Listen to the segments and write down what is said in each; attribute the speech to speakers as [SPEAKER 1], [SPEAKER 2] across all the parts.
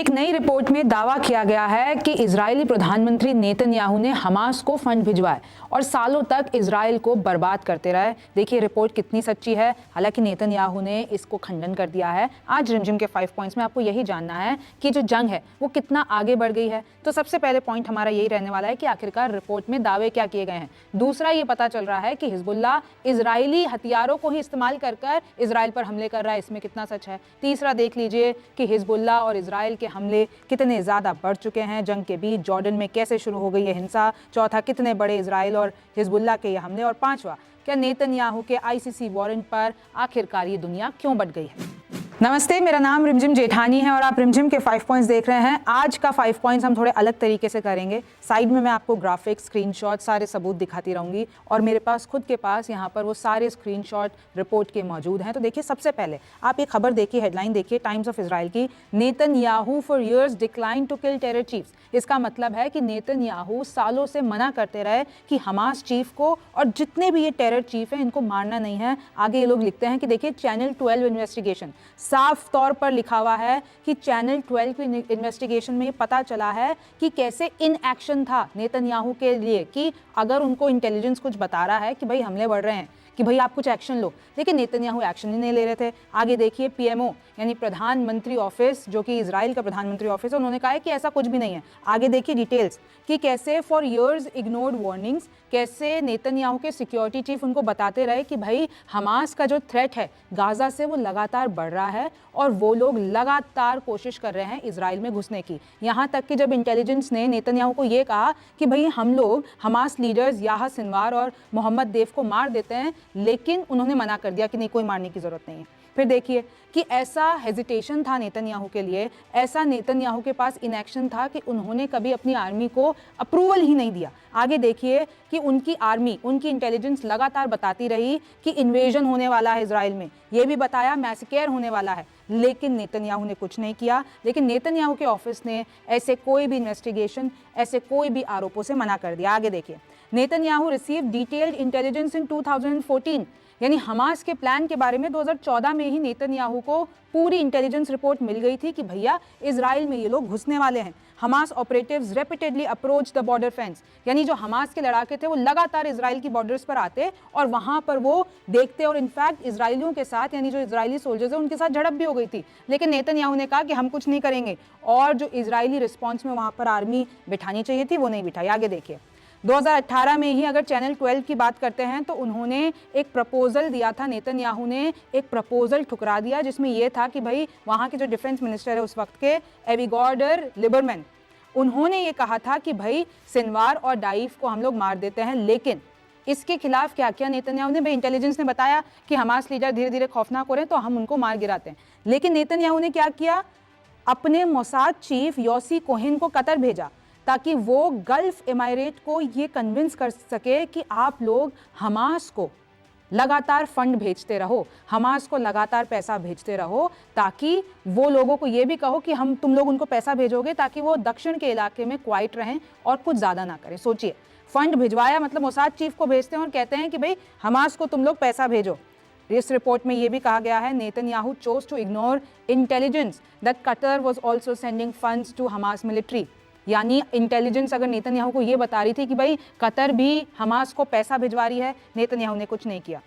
[SPEAKER 1] एक नई रिपोर्ट में दावा किया गया है कि इजरायली प्रधानमंत्री नेतन्याहू ने हमास को फंड भिजवाए और सालों तक इजराइल को बर्बाद करते रहे। देखिए रिपोर्ट कितनी सच्ची है। हालांकि नेतन्याहू ने इसको खंडन कर दिया है। आज रिमझिम के 5 पॉइंट्स में आपको यही जानना है कि जो जंग है वो कितना आगे बढ़ गई है। तो सबसे पहले पॉइंट हमारा यही रहने वाला है कि आखिरकार रिपोर्ट में दावे क्या किए गए हैं। दूसरा ये पता चल रहा है कि हिजबुल्लाह इजरायली हथियारों को ही इस्तेमाल कर इजराइल पर हमले कर रहा है, इसमें कितना सच है। तीसरा देख लीजिए कि हिजबुल्लाह और इजराइल के हमले कितने ज़्यादा बढ़ चुके हैं जंग के बीच, जॉर्डन में कैसे शुरू हो गई है हिंसा। चौथा, कितने बड़े इजराइल और हिजबुल्लाह के ये हमले। और पांचवा, क्या नेतन्याहू के आईसीसी वारंट पर आखिरकार ये दुनिया क्यों बट गई है। नमस्ते, मेरा नाम रिमझिम जेठानी है और आप रिमझिम के 5 पॉइंट्स देख रहे हैं। आज का 5 पॉइंट्स हम थोड़े अलग तरीके से करेंगे। साइड में मैं आपको ग्राफिक्स, स्क्रीनशॉट, सारे सबूत दिखाती रहूंगी और मेरे पास खुद के पास यहाँ पर वो सारे स्क्रीनशॉट रिपोर्ट के मौजूद हैं। तो देखिए, सबसे पहले आप ये खबर देखिए, हेडलाइन देखिए टाइम्स ऑफ इजराइल की, Netanyahu for years decline to kill terror chiefs. इसका मतलब है कि नेतन्याहू सालों से मना करते रहे कि हमास चीफ को और जितने भी ये टेरर चीफ हैं इनको मारना नहीं है। आगे ये लोग लिखते हैं कि देखिए चैनल 12 इन्वेस्टिगेशन, साफ तौर पर लिखा हुआ है कि चैनल 12 की इन्वेस्टिगेशन में ये पता चला है कि कैसे इन एक्शन था नेतन्याहू के लिए, कि अगर उनको इंटेलिजेंस कुछ बता रहा है कि भाई हमले बढ़ रहे हैं, कि भाई आप कुछ एक्शन लो, लेकिन नेतन्याहू एक्शन ही नहीं ले रहे थे। आगे देखिए पीएमओ यानी प्रधानमंत्री ऑफिस, जो कि इजराइल का प्रधानमंत्री ऑफिस है, उन्होंने कहा है कि ऐसा कुछ भी नहीं है। आगे देखिए डिटेल्स कि कैसे फॉर ईयर्स इग्नोर्ड वार्निंग्स, कैसे नेतन्याहू के सिक्योरिटी चीफ उनको बताते रहे कि भाई हमास का जो थ्रेट है गाजा से वो लगातार बढ़ रहा है और वो लोग लगातार कोशिश कर रहे हैं इजराइल में घुसने की। यहाँ तक कि जब इंटेलिजेंस ने नेतन्याहू को ये कहा कि भाई हम लोग हमास लीडर्स याह्या सिनवार और मोहम्मद देफ को मार देते हैं, लेकिन उन्होंने मना कर दिया कि नहीं, कोई मारने की जरूरत नहीं है। फिर देखिए कि ऐसा हेजिटेशन था नेतन्याहू के लिए, ऐसा नेतन्याहू के पास इनएक्शन था कि उन्होंने कभी अपनी आर्मी को अप्रूवल ही नहीं दिया। आगे देखिए कि उनकी आर्मी, उनकी इंटेलिजेंस लगातार बताती रही कि इन्वेजन होने वाला है इजराइल में, ये भी बताया मैसेकेयर होने वाला है, लेकिन नेतन्याहू ने कुछ नहीं किया। लेकिन नेतन्याहू के ऑफिस ने ऐसे कोई भी इन्वेस्टिगेशन, ऐसे कोई भी आरोपों से मना कर दिया। आगे देखिए, नेतन्याहू रिसीव डिटेल्ड इंटेलिजेंस इन 2014, यानी हमास के प्लान के बारे में 2014 में ही नेतन्याहू को पूरी इंटेलिजेंस रिपोर्ट मिल गई थी कि भैया इजराइल में ये लोग घुसने वाले हैं। Hamas operatives repeatedly approach the border fence, यानी जो हमास के लड़ाके थे वो लगातार इजराइल की बॉर्डर्स पर आते और वहां पर वो देखते, और इनफैक्ट इजरायलियों के साथ, यानी जो इजरायली सोल्जर्स हैं उनके साथ झड़प भी हो गई थी। लेकिन नेतन्याहू ने कहा कि हम कुछ नहीं करेंगे, और जो इजरायली रिस्पॉन्स में वहां पर आर्मी बिठानी चाहिए थी वो नहीं बिठाई। आगे देखिए 2018 में ही अगर चैनल 12 की बात करते हैं तो उन्होंने एक प्रपोजल दिया था, नेतन्याहू ने एक ठुकरा दिया, जिसमें यह था कि भाई वहाँ के जो डिफेंस मिनिस्टर है उस वक्त के, एविगॉर्डर लिबरमैन, उन्होंने ये कहा था कि भाई सिनवार और डाइफ को हम लोग मार देते हैं। लेकिन इसके खिलाफ क्या किया नेतन्याहू ने, भाई इंटेलिजेंस ने बताया कि हमास लीडर धीरे धीरे खौफनाक हो रहे हैं तो हम उनको मार गिराते हैं। लेकिन नेतन्याहू ने क्या किया, अपने मोसाद चीफ योसी कोहेन को कतर भेजा ताकि वो गल्फ एमाइरेट को ये कन्विंस कर सके कि आप लोग हमास को लगातार फंड भेजते रहो, हमास को लगातार पैसा भेजते रहो, ताकि वो लोगों को ये भी कहो कि हम, तुम लोग उनको पैसा भेजोगे ताकि वो दक्षिण के इलाके में क्वाइट रहें और कुछ ज़्यादा ना करें। सोचिए, फंड भिजवाया, मतलब मोसाद चीफ को भेजते हैं और कहते हैं कि भाई हमास को तुम लोग पैसा भेजो। इस रिपोर्ट में यह भी कहा गया है, Netanyahu chose to ignore intelligence that Qatar was also sending funds to Hamas military, यानी इंटेलिजेंस अगर नेतन्याहू को ये बता रही थी कि भाई कतर भी हमास को पैसा भिजवा रही है, नेतन्याहू ने कुछ नहीं किया।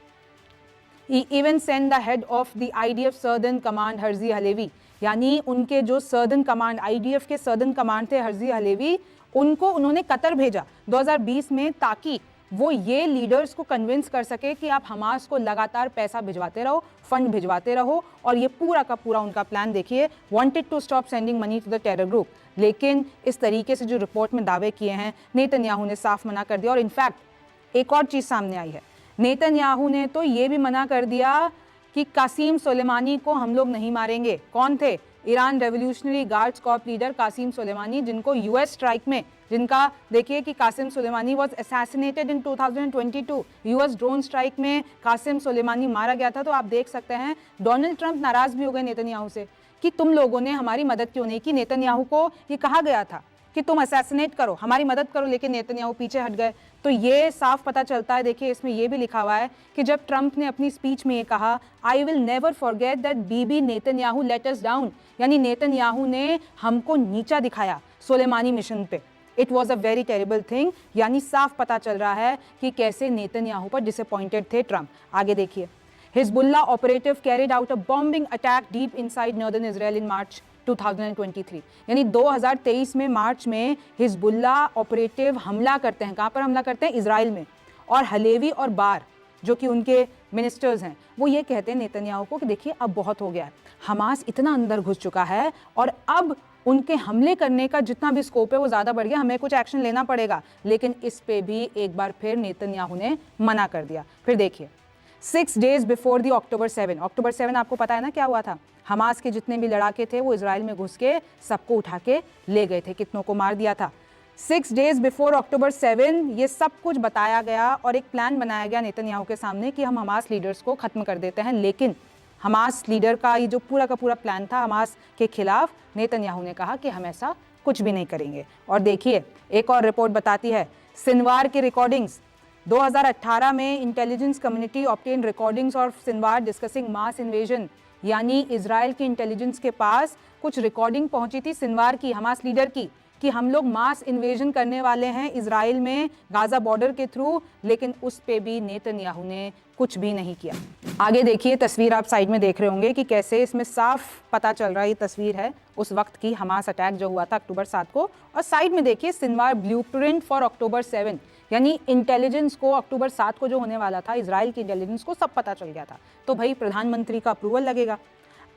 [SPEAKER 1] Even send the head of the IDF southern command Herzi Halevi, यानी उनके जो सर्दर्न कमांड, आईडीएफ के सर्दर्न कमांड थे हर्जी हलेवी, उनको उन्होंने कतर भेजा 2020 में, ताकि वो ये लीडर्स को कन्विंस कर सके कि आप हमास को लगातार पैसा भिजवाते रहो, फंड भिजवाते रहो। और ये पूरा का पूरा उनका प्लान देखिए, wanted to stop sending money to the terror group. लेकिन इस तरीके से जो रिपोर्ट में दावे किए हैं, नेतन्याहू ने साफ मना कर दिया। और इनफैक्ट एक और चीज़ सामने आई है, नेतन्याहू ने तो ये भी मना कर दिया कि कासिम सुलेमानी को हम लोग नहीं मारेंगे। कौन थे? Iran revolutionary guards corp leader Qasem Soleimani, जिनको यूएस स्ट्राइक में, जिनका देखिए कि Qasem Soleimani was assassinated in 2022, US drone strike में कासिम सुलेमानी मारा गया था। तो आप देख सकते हैं डोनाल्ड ट्रंप नाराज भी हो गए नेतन्याहू से कि तुम लोगों ने हमारी मदद क्यों नहीं की। नेतन्याहू को ये कहा गया था कि तुम असैसिनेट करो, हमारी मदद करो, लेकिन नेतन्याहू पीछे हट गए। तो ये साफ पता चलता है। देखिए इसमें ये भी लिखा हुआ है कि जब ट्रंप ने अपनी स्पीच में ये कहा, I will never forget that Bibi Netanyahu let us down, यानी नेतन्याहू ने हमको नीचा दिखाया सुलेमानी मिशन पे। It was a very terrible thing, यानी साफ पता चल रहा है कि कैसे नेतन्याहू पर डिसअपॉइंटेड थे ट्रंप। आगे देखिए, Hezbollah operative carried out a bombing attack deep inside northern Israel in March 2023, यानी 2023 में मार्च में हिजबुल्लाह ऑपरेटिव हमला करते हैं। कहाँ पर हमला करते हैं? इजराइल में। और हलेवी और बार जो कि उनके मिनिस्टर्स हैं, वो ये कहते हैं नेतन्याहू को कि देखिए अब बहुत हो गया है, हमास इतना अंदर घुस चुका है और अब उनके हमले करने का जितना भी स्कोप है वो ज़्यादा बढ़ गया, हमें कुछ एक्शन लेना पड़ेगा। लेकिन इस पे भी एक बार फिर नेतन्याहू ने मना कर दिया। फिर देखिए, 6 days before the October 7, October 7 आपको पता है ना क्या हुआ था? हमास के जितने भी लड़ाके थे वो इजराइल में घुस के सबको उठा के ले गए थे, कितनों को मार दिया था। 6 days बिफोर October 7 ये सब कुछ बताया गया और एक प्लान बनाया गया नेतन्याहू के सामने कि हम हमास लीडर्स को ख़त्म कर देते हैं। लेकिन हमास लीडर का ये जो पूरा का पूरा प्लान था हमास के खिलाफ, नेतन्याहू ने कहा कि हम ऐसा कुछ भी नहीं करेंगे। और देखिए एक और रिपोर्ट बताती है, सिनवार की रिकॉर्डिंग्स 2018 में intelligence community obtain recordings of Sinwar discussing mass invasion, यानी इजराइल की इंटेलिजेंस के पास कुछ रिकॉर्डिंग पहुंची थी सिनवार की, हमास लीडर की, कि हम लोग मास इन्वेजन करने वाले हैं इजराइल में गाजा बॉर्डर के थ्रू। लेकिन उस पे भी नेतन्याहू ने कुछ भी नहीं किया। आगे देखिए, तस्वीर आप साइड में देख रहे होंगे कि कैसे इसमें साफ पता चल रहा है, ये तस्वीर है उस वक्त की हमास अटैक जो हुआ था अक्टूबर 7 को। और साइड में देखिए सिनवार ब्लूप्रिंट फॉर October 7, यानी इंटेलिजेंस को अक्टूबर 7 को जो होने वाला था, इजराइल की इंटेलिजेंस को सब पता चल गया था। तो भाई प्रधानमंत्री का अप्रूवल लगेगा।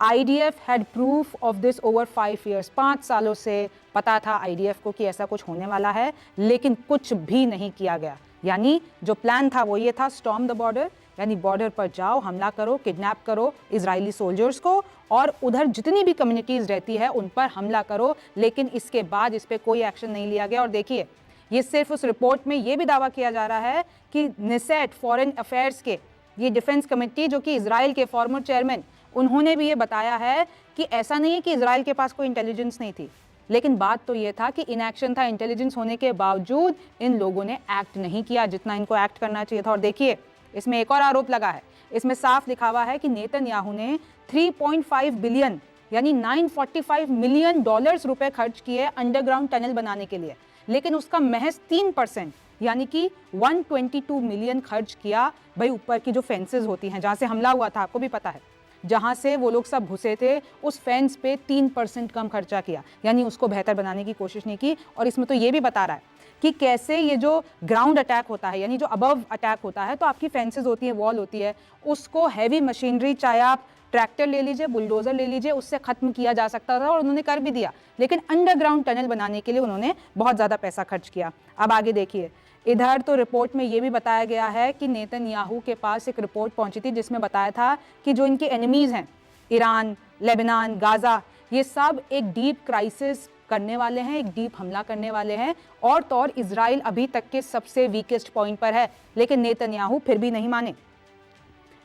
[SPEAKER 1] IDF had proof of this over 5 years, 5 सालों से पता था IDF को कि ऐसा कुछ होने वाला है, लेकिन कुछ भी नहीं किया गया। यानी जो प्लान था वो ये था, स्टॉर्म द बॉर्डर, यानी बॉर्डर पर जाओ, हमला करो, किडनैप करो इजरायली सोल्जर्स को और उधर जितनी भी कम्युनिटीज़ रहती है उन पर हमला करो। लेकिन इसके बाद इस पर कोई एक्शन नहीं लिया गया। और देखिए ये सिर्फ उस रिपोर्ट में ये भी दावा किया जा रहा है कि निसेट फॉरेन अफेयर्स के ये डिफेंस कमेटी जो कि इजराइल के फॉर्मर चेयरमैन, उन्होंने भी ये बताया है कि ऐसा नहीं है कि इजराइल के पास कोई इंटेलिजेंस नहीं थी, लेकिन बात तो ये था कि इनएक्शन था। इंटेलिजेंस होने के बावजूद इन लोगों ने एक्ट नहीं किया जितना इनको एक्ट करना चाहिए था। और देखिए इसमें एक और आरोप लगा है, इसमें साफ लिखा हुआ है कि नेतन्याहू ने 3.5 बिलियन यानी $945 मिलियन रुपए खर्च किए अंडरग्राउंड टनल बनाने के लिए, लेकिन उसका महज 3% यानी कि 122 मिलियन खर्च किया भाई ऊपर की जो फेंसेस होती हैं जहाँ से हमला हुआ था, आपको भी पता है, जहाँ से वो लोग सब घुसे थे उस फेंस पे 3% कम खर्चा किया, यानी उसको बेहतर बनाने की कोशिश नहीं की। और इसमें तो ये भी बता रहा है कि कैसे ये जो ग्राउंड अटैक होता है, यानी जो अबव अटैक होता है, तो आपकी फेंसेस होती है, वॉल होती है, उसको हैवी मशीनरी, चाहे आप ट्रैक्टर ले लीजिए, बुलडोजर ले लीजिए, उससे खत्म किया जा सकता था और उन्होंने कर भी दिया। लेकिन अंडरग्राउंड टनल बनाने के लिए उन्होंने बहुत ज़्यादा पैसा खर्च किया। अब आगे देखिए, इधर तो रिपोर्ट में ये भी बताया गया है कि नेतन्याहू के पास एक रिपोर्ट पहुंची थी जिसमें बताया था कि जो इनके एनिमीज़ हैं, ईरान, लेबनान, गाज़ा, ये सब एक डीप क्राइसिस करने वाले हैं, एक डीप हमला करने वाले हैं। और तो और इजराइल अभी तक के सबसे वीकेस्ट पॉइंट पर है, लेकिन नेतन्याहू फिर भी नहीं माने।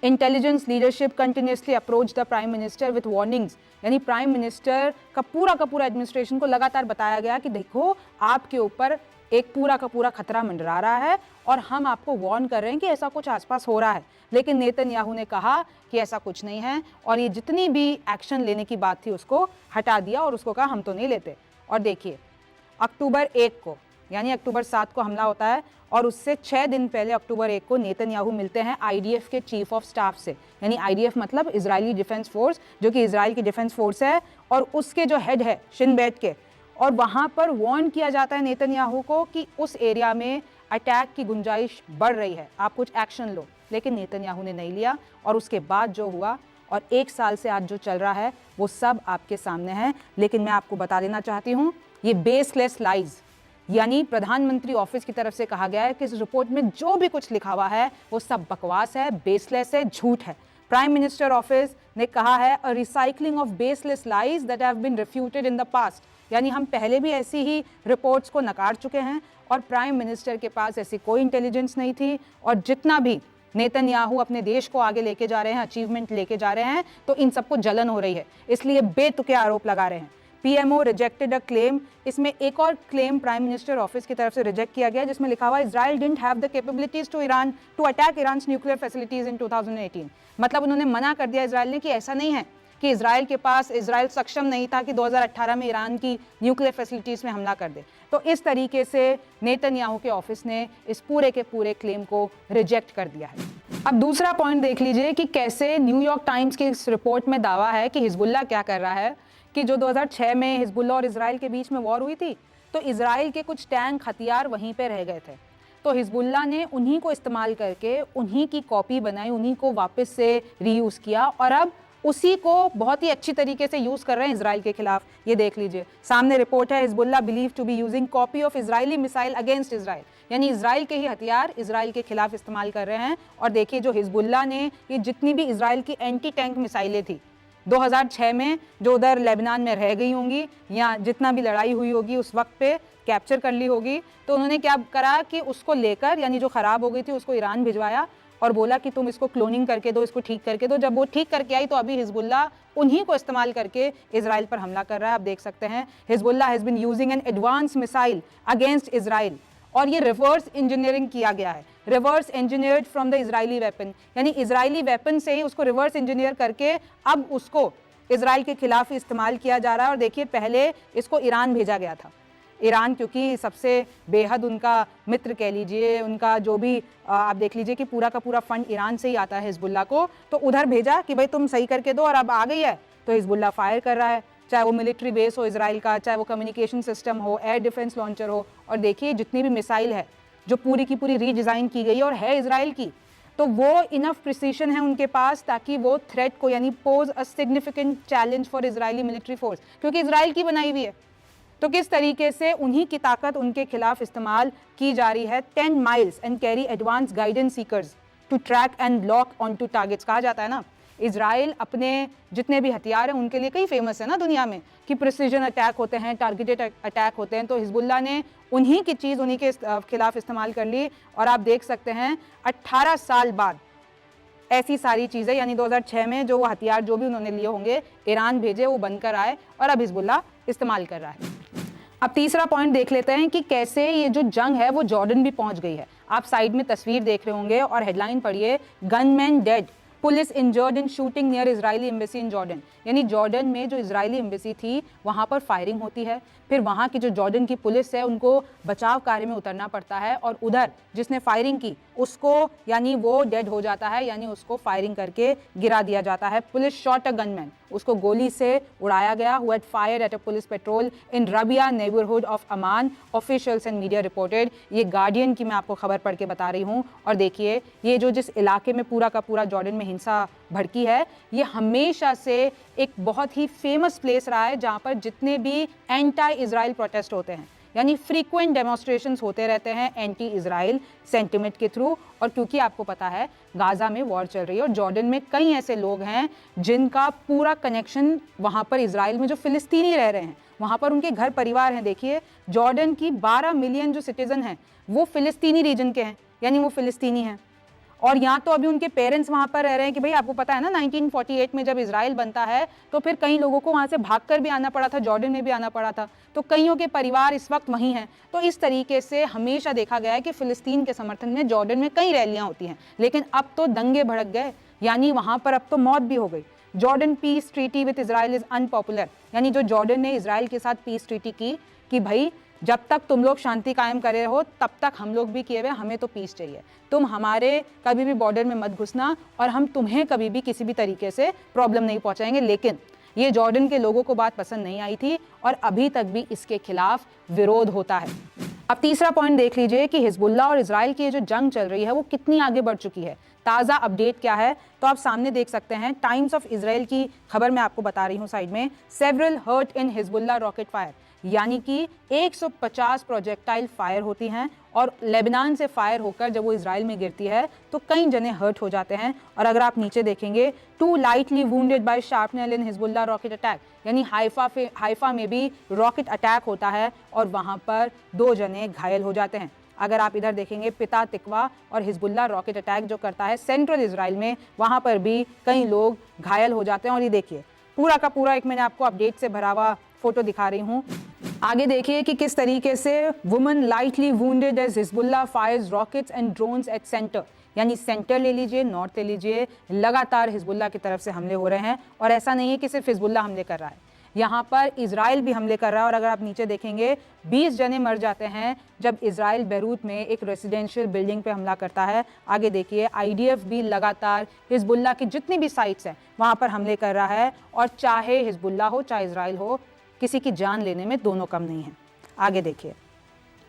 [SPEAKER 1] Intelligence leadership continuously approach the prime minister with warnings, यानी प्राइम मिनिस्टर का पूरा एडमिनिस्ट्रेशन को लगातार बताया गया कि देखो आपके ऊपर एक पूरा का पूरा खतरा मंडरा रहा है और हम आपको वार्न कर रहे हैं कि ऐसा कुछ आसपास हो रहा है। लेकिन नेतन्याहू ने कहा कि ऐसा कुछ नहीं है और ये जितनी भी एक्शन लेने की बात थी उसको हटा दिया और उसको कहा हम तो नहीं लेते। और देखिए अक्टूबर 1 को यानी अक्टूबर 7 को हमला होता है और उससे 6 दिन पहले अक्टूबर 1 को नेतन्याहू मिलते हैं IDF के चीफ ऑफ स्टाफ से, यानी IDF मतलब इजरायली डिफेंस फोर्स, जो कि इजराइल की डिफेंस फोर्स है, और उसके जो हेड है शिन बेट के। और वहाँ पर वार्न किया जाता है नेतन्याहू को कि उस एरिया में अटैक की गुंजाइश बढ़ रही है, आप कुछ एक्शन लो। लेकिन नेतन्याहू ने नहीं लिया और उसके बाद जो हुआ और 1 साल से आज जो चल रहा है वो सब आपके सामने है। लेकिन मैं आपको बता देना चाहती हूँ ये बेसलेस लाइज, यानी प्रधानमंत्री ऑफिस की तरफ से कहा गया है कि इस रिपोर्ट में जो भी कुछ लिखा हुआ है वो सब बकवास है, बेसलेस है, झूठ है। प्राइम मिनिस्टर ऑफिस ने कहा है a recycling of baseless lies that have been refuted in the past, यानी हम पहले भी ऐसी ही रिपोर्ट्स को नकार चुके हैं और प्राइम मिनिस्टर के पास ऐसी कोई इंटेलिजेंस नहीं थी। और जितना भी नेतन्याहू अपने देश को आगे लेके जा रहे हैं, अचीवमेंट लेके जा रहे हैं, तो इन सबको जलन हो रही है, इसलिए बेतुके आरोप लगा रहे हैं। PMO rejected a claim. इसमें एक और क्लेम प्राइम मिनिस्टर ऑफिस की तरफ से रिजेक्ट किया गया जिसमें लिखा हुआ Israel didn't have the capabilities to attack Iran's nuclear facilities in 2018। मतलब उन्होंने मना कर दिया इजराइल ने कि ऐसा नहीं है कि इजराइल सक्षम नहीं था कि 2018 में ईरान की न्यूक्लियर फैसिलिटीज में हमला कर दे। तो इस तरीके से नेतन्याहू के ऑफिस ने इस पूरे के पूरे क्लेम को रिजेक्ट कर दिया है। अब दूसरा पॉइंट देख लीजिए कि कैसे न्यूयॉर्क टाइम्स की इस रिपोर्ट में दावा है कि हिजबुल्लाह क्या कर रहा है कि जो 2006 में हिजबुल्लाह और इजराइल के बीच में वॉर हुई थी तो इजराइल के कुछ टैंक हथियार वहीं पे रह गए थे, तो हिजबुल्लाह ने उन्हीं को इस्तेमाल करके उन्हीं की कॉपी बनाई, उन्हीं को वापस से रीयूज़ किया और अब उसी को बहुत ही अच्छी तरीके से यूज़ कर रहे हैं इजराइल के खिलाफ। ये देख लीजिए सामने रिपोर्ट है, Hezbollah believe to be using copy of Israeli missile against Israel, यानी इजराइल के ही हथियार इजराइल के खिलाफ इस्तेमाल कर रहे हैं। और देखिए जो हिजबुल्लाह ने ये जितनी भी इजराइल की एंटी टैंक मिसाइलें थी 2006 में जो उधर लेबनान में रह गई होंगी या जितना भी लड़ाई हुई होगी उस वक्त पे कैप्चर कर ली होगी, तो उन्होंने क्या करा कि उसको लेकर यानी जो ख़राब हो गई थी उसको ईरान भिजवाया और बोला कि तुम इसको क्लोनिंग करके दो, इसको ठीक करके दो। जब वो ठीक करके आई तो अभी हिजबुल्लाह उन्हीं को इस्तेमाल करके इजराइल पर हमला कर रहा है। आप देख सकते हैं Hezbollah has been using an advance missile against Israel और ये रिवर्स इंजीनियरिंग किया गया है, reverse engineered from the Israeli weapon, यानी इजरायली वेपन से ही उसको रिवर्स इंजीनियर करके अब उसको इजराइल के खिलाफ इस्तेमाल किया जा रहा है। और देखिए पहले इसको ईरान भेजा गया था, ईरान क्योंकि सबसे बेहद उनका मित्र कह लीजिए, उनका जो भी आप देख लीजिए कि पूरा का पूरा फंड ईरान से ही आता है हिजबुल्लाह को, तो उधर भेजा कि भाई तुम सही करके दो और अब आ गई है तो हिजबुल्लाह फायर कर रहा है, चाहे वो मिलिट्री बेस हो इजराइल का, चाहे वो कम्युनिकेशन सिस्टम हो, एयर डिफेंस लॉन्चर हो। और देखिए जितनी भी मिसाइल है जो पूरी की पूरी रीडिज़ाइन की गई और है इजराइल की, तो वो इनफ प्रिसीशन है उनके पास ताकि वो थ्रेट को यानी pose a significant challenge for Israeli military force, क्योंकि इजराइल की बनाई हुई है। तो किस तरीके से उन्हीं की ताकत उनके खिलाफ इस्तेमाल की जा रही है। 10 miles and carry advance guidance seekers to track and lock on to targets. कहा जाता है ना इजराइल अपने जितने भी हथियार हैं उनके लिए कई फेमस है ना दुनिया में कि प्रिसीजन अटैक होते हैं, टारगेटेड अटैक होते हैं, तो हिजबुल्लाह ने उन्हीं की चीज़ उन्हीं के खिलाफ इस्तेमाल कर ली। और आप देख सकते हैं 18 साल बाद ऐसी सारी चीज़ें, यानी 2006 में जो हथियार जो भी उन्होंने लिए होंगे ईरान भेजे वो बनकर आए और अब हिजबुल्लाह इस्तेमाल कर रहा है। अब तीसरा पॉइंट देख लेते हैं कि कैसे ये जो जंग है वो जॉर्डन भी पहुंच गई है। आप साइड में तस्वीर देख रहे होंगे और हेडलाइन पढ़िए, gunman dead, police injured in shooting near Israeli embassy in Jordan. यानी जॉर्डन में जो इजरायली एम्बेसी थी वहाँ पर फायरिंग होती है, फिर वहाँ की जो जॉर्डन की पुलिस है उनको बचाव कार्य में उतरना पड़ता है और उधर जिसने फायरिंग की उसको यानी वो डेड हो जाता है, यानी उसको फायरिंग करके गिरा दिया जाता है। पुलिस शॉट अ गनमैन, उसको गोली से उड़ाया गया, who had fired at a police petrol in Rabia neighbourhood of Aman, officials and media reported. ये गार्डियन की मैं आपको खबर पढ़ के बता रही हूँ। और देखिए ये जो जिस इलाके में पूरा का पूरा जॉर्डन में हिंसा भड़की है ये हमेशा से एक बहुत ही फेमस प्लेस रहा है जहाँ पर जितने भी एंटी इजराइल प्रोटेस्ट होते हैं यानी फ्रीक्वेंट डेमोन्स्ट्रेशंस होते रहते हैं एंटी इजराइल सेंटिमेंट के थ्रू। और क्योंकि आपको पता है गाजा में वॉर चल रही है और जॉर्डन में कई ऐसे लोग हैं जिनका पूरा कनेक्शन वहाँ पर इजराइल में जो फिलिस्तीनी रह रहे हैं वहाँ पर उनके घर परिवार हैं। देखिए जॉर्डन की 12 मिलियन जो सिटीजन हैं वो फिलिस्तीनी रीजन के हैं, यानी वो फिलिस्तीनी हैं। और यहाँ तो अभी उनके पेरेंट्स वहाँ पर रह रहे हैं कि भाई आपको पता है ना 1948 में जब इजराइल बनता है तो फिर कई लोगों को वहाँ से भागकर भी आना पड़ा था, जॉर्डन में भी आना पड़ा था, तो कईयों के परिवार इस वक्त वहीं हैं। तो इस तरीके से हमेशा देखा गया है कि फिलिस्तीन के समर्थन में जॉर्डन में कई रैलियाँ होती हैं, लेकिन अब तो दंगे भड़क गए, यानी वहाँ पर अब तो मौत भी हो गई। Jordan peace treaty with Israel is unpopular, यानी जो जॉर्डन ने इजराइल के साथ पीस ट्रीटी की कि भाई जब तक तुम लोग शांति कायम करे हो तब तक हम लोग भी किए हुए, हमें तो पीस चाहिए, तुम हमारे कभी भी बॉर्डर में मत घुसना और हम तुम्हें कभी भी किसी भी तरीके से प्रॉब्लम नहीं पहुंचाएंगे। लेकिन ये जॉर्डन के लोगों को बात पसंद नहीं आई थी और अभी तक भी इसके खिलाफ विरोध होता है। अब तीसरा पॉइंट देख लीजिए कि हिजबुल्लाह और इजराइल की ये जो जंग चल रही है वो कितनी आगे बढ़ चुकी है। ताज़ा अपडेट क्या है तो आप सामने देख सकते हैं, टाइम्स ऑफ इजराइल की खबर मैं आपको बता रही हूँ साइड में, सेवरल हर्ट इन हिजबुल्लाह रॉकेट फायर, यानी कि 150 प्रोजेक्टाइल फायर होती हैं और लेबनान से फायर होकर जब वो इजराइल में गिरती है तो कई जने हर्ट हो जाते हैं। और अगर आप नीचे देखेंगे 2 लाइटली वुंडेड बाय शार्पनेल इन हिजबुल्लाह रॉकेट अटैक, यानी हाइफा में भी रॉकेट अटैक होता है और वहाँ पर 2 जने घायल हो जाते हैं। अगर आप इधर देखेंगे पिता तिकवा और हिजबुल्लाह रॉकेट अटैक जो करता है सेंट्रल इजराइल में, वहाँ पर भी कई लोग घायल हो जाते हैं। और ये देखिए पूरा का पूरा एक मैंने आपको अपडेट से भरा हुआ फोटो दिखा रही हूँ। आगे देखिए कि किस तरीके से woman lightly wounded as Hezbollah fires rockets and drones at center, यानी सेंटर ले लीजिए, नॉर्थ ले लीजिए, लगातार हिजबुल्लाह की तरफ से हमले हो रहे हैं। और ऐसा नहीं है कि सिर्फ हिजबुल्लाह हमले कर रहा है, यहाँ पर इजराइल भी हमले कर रहा है। और अगर आप नीचे देखेंगे 20 जने मर जाते हैं जब इजराइल बैरूत में एक रेजिडेंशियल बिल्डिंग पे हमला करता है। आगे देखिए IDF भी लगातार हिजबुल्लाह की जितनी भी साइट्स हैं वहाँ पर हमले कर रहा है। और चाहे हिजबुल्लाह हो चाहे इजराइल हो, किसी की जान लेने में दोनों कम नहीं है। आगे देखिए,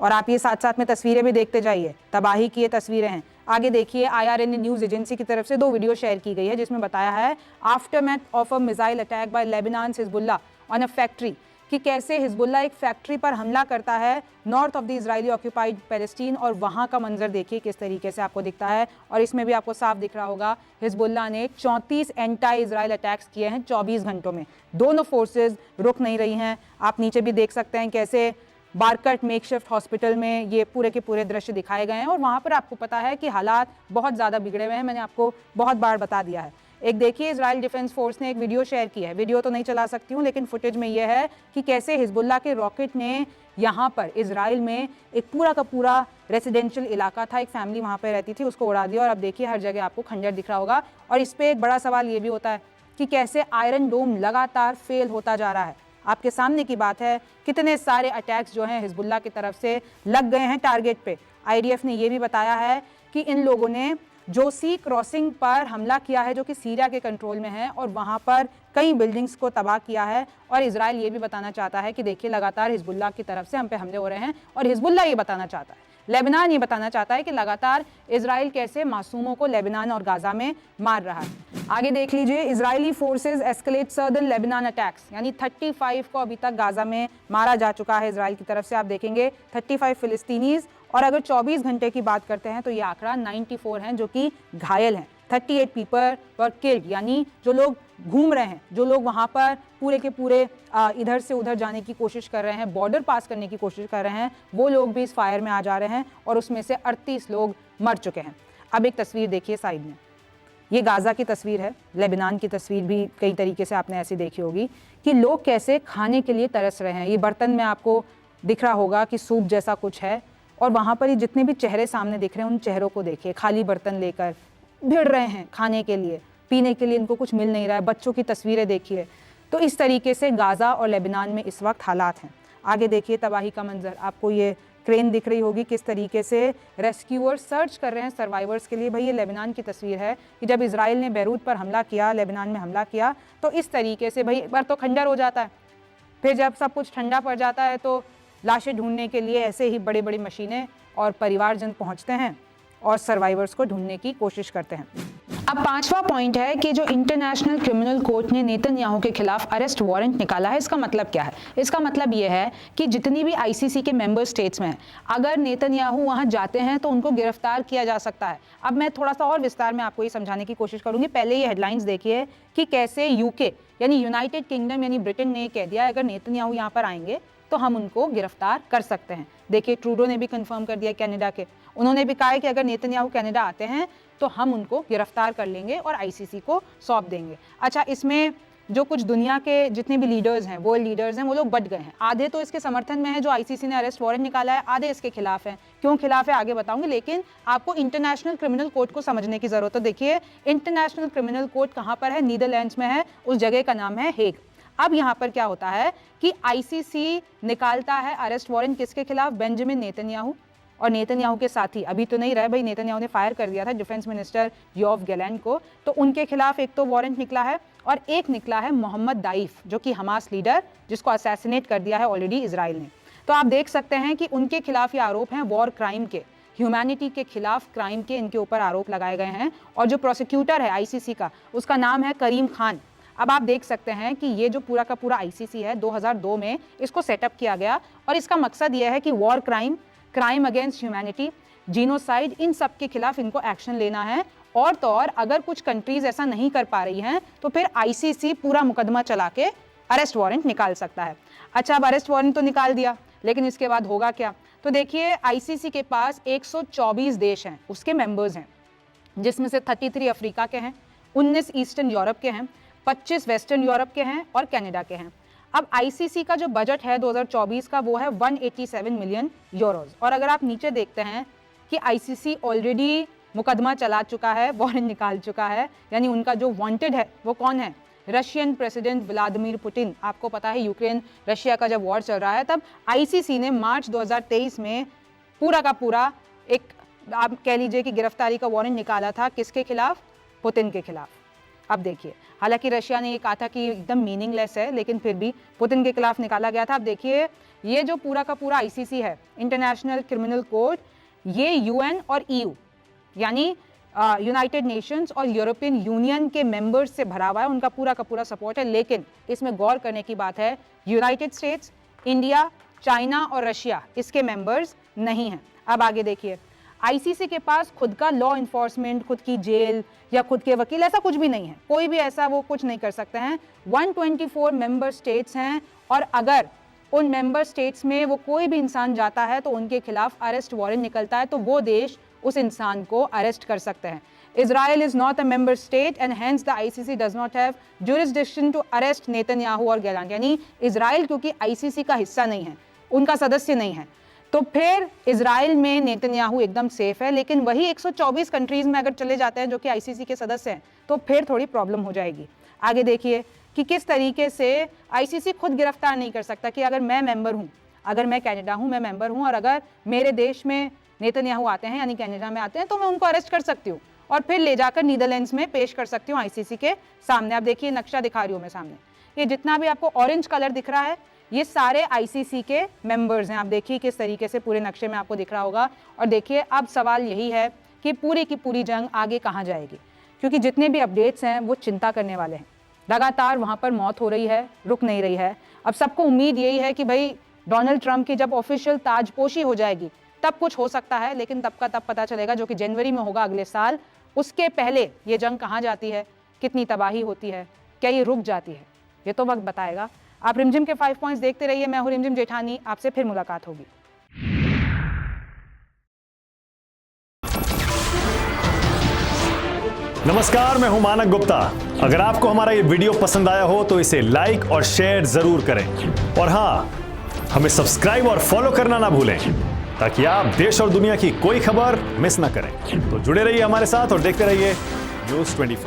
[SPEAKER 1] और आप ये साथ साथ में तस्वीरें भी देखते जाइए, तबाही की ये तस्वीरें हैं। आगे देखिए, IRNA न्यूज़ एजेंसी की तरफ से 2 वीडियो शेयर की गई है जिसमें बताया है aftermath of a missile attack by Lebanon Hezbollah on a factory, कि कैसे हिजबुल्लाह एक फैक्ट्री पर हमला करता है north of the Israeli occupied Palestine. और वहाँ का मंजर देखिए किस तरीके से आपको दिखता है। और इसमें भी आपको साफ दिख रहा होगा हिजबुल्लाह ने 34 एंटी इजराइल अटैक्स किए हैं 24 घंटों में। दोनों फोर्सेज रुक नहीं रही हैं। आप नीचे भी देख सकते हैं कैसे बारकट मेकशिफ्ट हॉस्पिटल में ये पूरे के पूरे दृश्य दिखाए गए हैं। और वहाँ पर आपको पता है कि हालात बहुत ज़्यादा बिगड़े हुए हैं, मैंने आपको बहुत बार बता दिया है। एक देखिए, इजराइल डिफेंस फोर्स ने एक वीडियो शेयर की है, वीडियो तो नहीं चला सकती हूँ लेकिन फुटेज में यह है कि कैसे हिजबुल्लाह के रॉकेट ने यहाँ पर इजराइल में एक पूरा का पूरा रेसिडेंशियल इलाका था, एक फैमिली वहाँ पर रहती थी, उसको उड़ा दिया। और अब देखिए हर जगह आपको खंजर दिख रहा होगा। और इस पर एक बड़ा सवाल ये भी होता है कि कैसे आयरन डोम लगातार फेल होता जा रहा है। आपके सामने की बात है, कितने सारे अटैक्स जो हैं हिजबुल्लाह की तरफ से लग गए हैं टारगेट पे। IDF ने यह भी बताया है कि इन लोगों ने जोसी क्रॉसिंग पर हमला किया है जो कि सीरिया के कंट्रोल में है, और वहां पर कई बिल्डिंग्स को तबाह किया है। और इजराइल ये भी बताना चाहता है कि देखिए लगातार हिजबुल्लाह की तरफ से हम पे हमले हो रहे हैं। और हिजबुल्लाह ये बताना चाहता है, लेबनान ये बताना चाहता है कि लगातार इजराइल कैसे मासूमों को लेबनान और गाजा में मार रहा है। आगे देख लीजिए, Israeli forces escalate southern Lebanon attacks, यानी 35 को अभी तक गाजा में मारा जा चुका है इजराइल की तरफ से। आप देखेंगे 35 फिलिस्तीनीज। और अगर 24 घंटे की बात करते हैं तो ये आंकड़ा 94 हैं जो कि घायल हैं। 38 पीपल वर किल्ड, यानी जो लोग घूम रहे हैं, जो लोग वहाँ पर पूरे के पूरे इधर से उधर जाने की कोशिश कर रहे हैं, बॉर्डर पास करने की कोशिश कर रहे हैं, वो लोग भी इस फायर में आ जा रहे हैं। और उसमें से 38 लोग मर चुके हैं। अब एक तस्वीर देखिए साइड में, ये गाजा की तस्वीर है, लेबनान की तस्वीर भी कई तरीके से आपने ऐसी देखी होगी कि लोग कैसे खाने के लिए तरस रहे हैं। ये बर्तन में आपको दिख रहा होगा कि सूप जैसा कुछ है। और वहाँ पर ये जितने भी चेहरे सामने दिख रहे हैं उन चेहरों को देखिए, खाली बर्तन लेकर भिड़ रहे हैं खाने के लिए, पीने के लिए इनको कुछ मिल नहीं रहा है। बच्चों की तस्वीरें देखिए। तो इस तरीके से गाजा और लेबनान में इस वक्त हालात हैं। आगे देखिए तबाही का मंजर, आपको ये क्रेन दिख रही होगी किस तरीके से रेस्क्यूअर सर्च कर रहे हैं सर्वाइवर्स के लिए। भाई ये लेबनान की तस्वीर है कि जब इजराइल ने बैरूत पर हमला किया, लेबनान में हमला किया, तो इस तरीके से भाई एक बार तो खंडर हो जाता है, फिर जब सब कुछ ठंडा पड़ जाता है तो लाशें ढूंढने के लिए ऐसे ही बड़ी बड़ी मशीनें और परिवारजन पहुंचते हैं और सर्वाइवर्स को ढूंढने की कोशिश करते हैं। अब 5वां पॉइंट है कि जो इंटरनेशनल क्रिमिनल कोर्ट ने नेतन्याहू के खिलाफ अरेस्ट वारंट निकाला है, इसका मतलब क्या है? इसका मतलब यह है कि जितनी भी ICC के मेंबर स्टेट्स में हैं, अगर नेतन्याहू वहां जाते हैं तो उनको गिरफ्तार किया जा सकता है। अब मैं थोड़ा सा और विस्तार में आपको ये समझाने की कोशिश करूंगी। पहले ये हेडलाइंस देखिए कि कैसे UK यानी यूनाइटेड किंगडम यानी ब्रिटेन ने कह दिया अगर नेतन्याहू यहाँ पर आएंगे तो हम उनको गिरफ्तार कर सकते हैं। देखिए ट्रूडो ने भी कंफर्म कर दिया कनाडा के, उन्होंने भी कहा है कि अगर नेतन्याहू कनाडा आते हैं तो हम उनको गिरफ्तार कर लेंगे और ICC को सौंप देंगे। अच्छा, इसमें जो कुछ दुनिया के जितने भी लीडर्स हैं, वर्ल्ड लीडर्स हैं, वो लोग बट गए हैं। आधे तो इसके समर्थन में है जो ICC ने अरेस्ट वारंट निकाला है, आधे इसके खिलाफ हैं। क्यों खिलाफ है आगे बताऊंगी, लेकिन आपको इंटरनेशनल क्रिमिनल कोर्ट को समझने की जरूरत है। देखिए इंटरनेशनल क्रिमिनल कोर्ट कहाँ पर है? नीदरलैंड्स में है, उस जगह का नाम है हेग। अब यहाँ पर क्या होता है कि ICC निकालता है अरेस्ट वारंट किसके खिलाफ? बेंजामिन नेतन्याहू और नेतन्याहू के साथी अभी तो नहीं रहे भाई, नेतन्याहू ने फायर कर दिया था डिफेंस मिनिस्टर योव गैलेंट को, तो उनके खिलाफ एक तो वारंट निकला है और एक निकला है मोहम्मद दाइफ जो कि हमास लीडर, जिसको असैसिनेट कर दिया है ऑलरेडी इजराइल ने। तो आप देख सकते हैं कि उनके खिलाफ ये आरोप हैं वॉर क्राइम के, ह्यूमैनिटी के खिलाफ क्राइम के इनके ऊपर आरोप लगाए गए हैं। और जो प्रोसिक्यूटर है ICC का, उसका नाम है करीम खान। अब आप देख सकते हैं कि ये जो पूरा का पूरा ICC है 2002 में इसको सेटअप किया गया और इसका मकसद यह है कि war crime, crime against humanity, genocide, इन सब के खिलाफ इनको एक्शन लेना है। और तो और अगर कुछ कंट्रीज ऐसा नहीं कर पा रही हैं तो फिर ICC पूरा मुकदमा चला के अरेस्ट वारंट निकाल सकता है। अच्छा, अब अरेस्ट वारंट तो निकाल दिया, लेकिन इसके बाद होगा क्या? तो देखिए ICC के पास 124 देश हैं, उसके मेंबर्स हैं, जिसमें से 33 अफ्रीका के हैं, 19 ईस्टर्न यूरोप के हैं, 25 वेस्टर्न यूरोप के हैं और कनाडा के हैं। अब आईसीसी का जो बजट है 2024 का वो है 187 मिलियन यूरोज। और अगर आप नीचे देखते हैं कि आईसीसी ऑलरेडी मुकदमा चला चुका है, वारंट निकाल चुका है, यानी उनका जो वांटेड है वो कौन है? Russian president Vladimir Putin. आपको पता है यूक्रेन रशिया का जब वॉर चल रहा है तब आईसीसी ने मार्च 2023 में पूरा का पूरा एक, आप कह लीजिए कि गिरफ्तारी का वारंट निकाला था। किसके खिलाफ? पुतिन के खिलाफ। अब देखिए, हालांकि रशिया ने ये कहा था कि एकदम मीनिंगलेस है, लेकिन फिर भी पुतिन के खिलाफ निकाला गया था। अब देखिए, ये जो पूरा का पूरा आईसीसी है, इंटरनेशनल क्रिमिनल कोर्ट, ये यूएन और ईयू यानी यूनाइटेड नेशंस और यूरोपियन यूनियन के मेंबर्स से भरा हुआ है, उनका पूरा का पूरा सपोर्ट है। लेकिन इसमें गौर करने की बात है, यूनाइटेड स्टेट्स, इंडिया, चाइना और रशिया इसके मेंबर्स नहीं हैं। अब आगे देखिए, आईसीसी के पास खुद का लॉ इन्फोर्समेंट, खुद की जेल या खुद के वकील, ऐसा कुछ भी नहीं है। कोई भी ऐसा वो कुछ नहीं कर सकते हैं। 124 मेंबर स्टेट्स हैं और अगर उन मेंबर स्टेट्स में वो कोई भी इंसान जाता है तो उनके खिलाफ अरेस्ट वारंट निकलता है, तो वो देश उस इंसान को अरेस्ट कर सकते हैं। Israel is not a member state and hence the ICC does not have jurisdiction to arrest Netanyahu और गैलांट। यानी इजराइल क्योंकि आईसीसी का हिस्सा नहीं है, उनका सदस्य नहीं है, तो फिर इजराइल में नेतन्याहू एकदम सेफ है। लेकिन वही 124 कंट्रीज में अगर चले जाते हैं जो कि आईसीसी के सदस्य हैं तो फिर थोड़ी प्रॉब्लम हो जाएगी। आगे देखिए कि किस तरीके से आईसीसी खुद गिरफ्तार नहीं कर सकता कि अगर मैं मेंबर हूं, अगर मैं कनाडा हूं, मैं मेंबर हूं और अगर मेरे देश में नेतन्याहू आते हैं यानी कनाडा में आते हैं तो मैं उनको अरेस्ट कर सकती हूँ और फिर ले जाकर नीदरलैंड्स में पेश कर सकती हूँ आईसीसी के सामने। आप देखिए, नक्शा दिखा रही हूँ मैं सामने, ये जितना भी आपको ऑरेंज कलर दिख रहा है ये सारे आईसीसी के मेंबर्स हैं। आप देखिए किस तरीके से पूरे नक्शे में आपको दिख रहा होगा। और देखिए, अब सवाल यही है कि पूरी की पूरी जंग आगे कहाँ जाएगी, क्योंकि जितने भी अपडेट्स हैं वो चिंता करने वाले हैं। लगातार वहाँ पर मौत हो रही है, रुक नहीं रही है। अब सबको उम्मीद यही है कि भाई डोनाल्ड ट्रंप की जब ऑफिशियल ताजपोशी हो जाएगी तब कुछ हो सकता है, लेकिन तब का तब पता चलेगा, जो कि जनवरी में होगा अगले साल। उसके पहले ये जंग कहाँ जाती है, कितनी तबाही होती है, क्या ये रुक जाती है, ये तो वक्त बताएगा। आप रिमझिम के 5 पॉइंट्स देखते रहिए। मैं हूं रिमझिम जेठानी, आपसे फिर मुलाकात होगी।
[SPEAKER 2] नमस्कार, मैं हूं मानक गुप्ता। अगर आपको हमारा ये वीडियो पसंद आया हो तो इसे लाइक और शेयर जरूर करें और हाँ, हमें सब्सक्राइब और फॉलो करना ना भूलें ताकि आप देश और दुनिया की कोई खबर मिस ना करें। तो जुड़े रहिए हमारे साथ और देखते रहिए न्यूज़ 24।